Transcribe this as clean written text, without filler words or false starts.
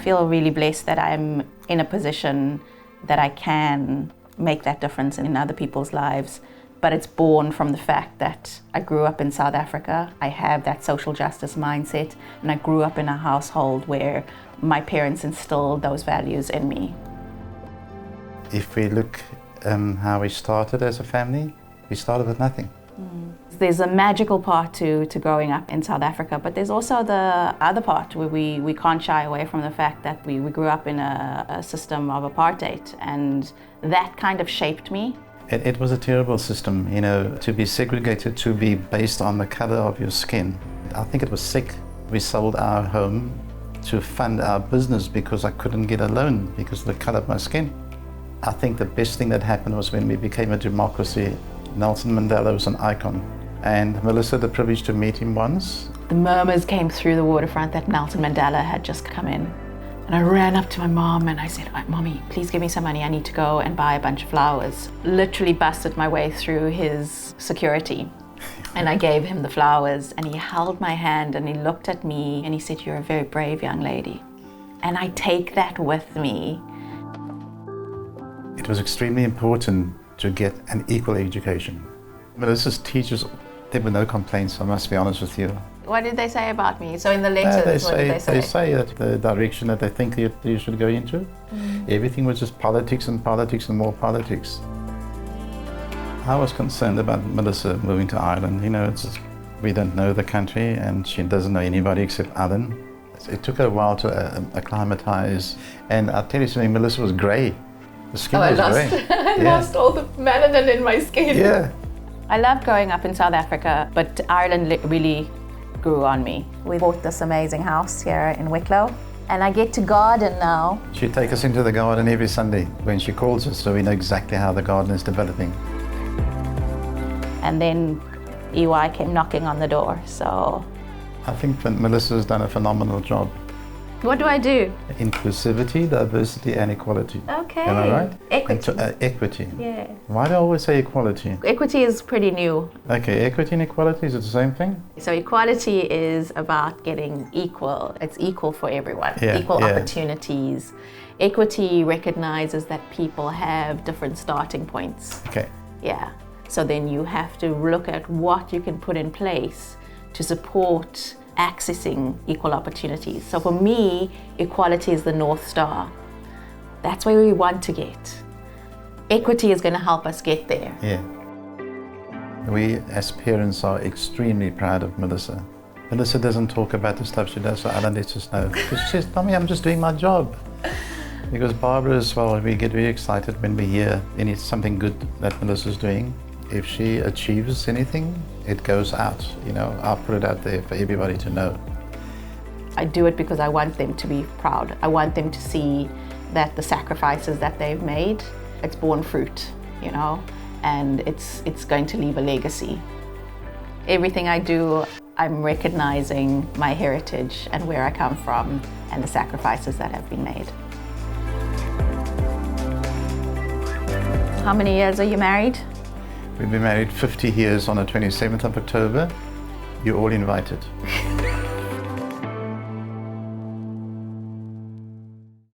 feel really blessed that I'm in a position that I can make that difference in other people's lives. But it's born from the fact that I grew up in South Africa. I have that social justice mindset, and I grew up in a household where my parents instilled those values in me. If we look how we started as a family, we started with nothing. There's a magical part to growing up in South Africa, but there's also the other part where we can't shy away from the fact that we grew up in a system of apartheid, and that kind of shaped me. It was a terrible system, you know, to be segregated, to be based on the color of your skin. I think it was sick. We sold our home to fund our business because I couldn't get a loan because of the color of my skin. I think the best thing that happened was when we became a democracy. Nelson Mandela was an icon, and Melissa had the privilege to meet him once. The murmurs came through the waterfront that Nelson Mandela had just come in. And I ran up to my mom and I said, "Mommy, please give me some money. I need to go and buy a bunch of flowers." Literally busted my way through his security. And I gave him the flowers, and he held my hand and he looked at me and he said, "You're a very brave young lady." And I take that with me. It was extremely important to get an equal education. Melissa's teachers, there were no complaints, I must be honest with you. What did they say about me? So in the letters, what did they say? They say that the direction that they think that you should go into, everything was just politics and politics and more politics. I was concerned about Melissa moving to Ireland. You know, we don't know the country and she doesn't know anybody except Alan. It took her a while to acclimatize. And I'll tell you something, Melissa was grey. The skin was grey. I lost all the melanin in my skin. Yeah. I loved growing up in South Africa, but Ireland really grew on me. We bought this amazing house here in Wicklow, and I get to garden now. She'd take us into the garden every Sunday when she calls us, so we know exactly how the garden is developing. And then EY came knocking on the door, so... I think Melissa's done a phenomenal job. What do I do? Inclusivity, diversity and equality. Okay. Am I right? Equity. Equity. Yeah. Why do I always say equality? Equity is pretty new. Okay, equity and equality, is it the same thing? So equality is about getting equal. It's equal for everyone, equal opportunities. Equity recognizes that people have different starting points. Okay. Yeah. So then you have to look at what you can put in place to support accessing equal opportunities. So for me, equality is the North Star. That's where we want to get. Equity is going to help us get there. Yeah. We as parents are extremely proud of Melissa. Melissa doesn't talk about the stuff she does, so Alan lets us know. She says, "Mommy, I'm just doing my job." Because Barbara as well, we get very excited when we hear something good that Melissa's doing. If she achieves anything, it goes out. You know, I'll put it out there for everybody to know. I do it because I want them to be proud. I want them to see that the sacrifices that they've made, it's borne fruit, you know, and it's going to leave a legacy. Everything I do, I'm recognizing my heritage and where I come from and the sacrifices that have been made. How many years are you married? We've been married 50 years on the 27th of October. You're all invited.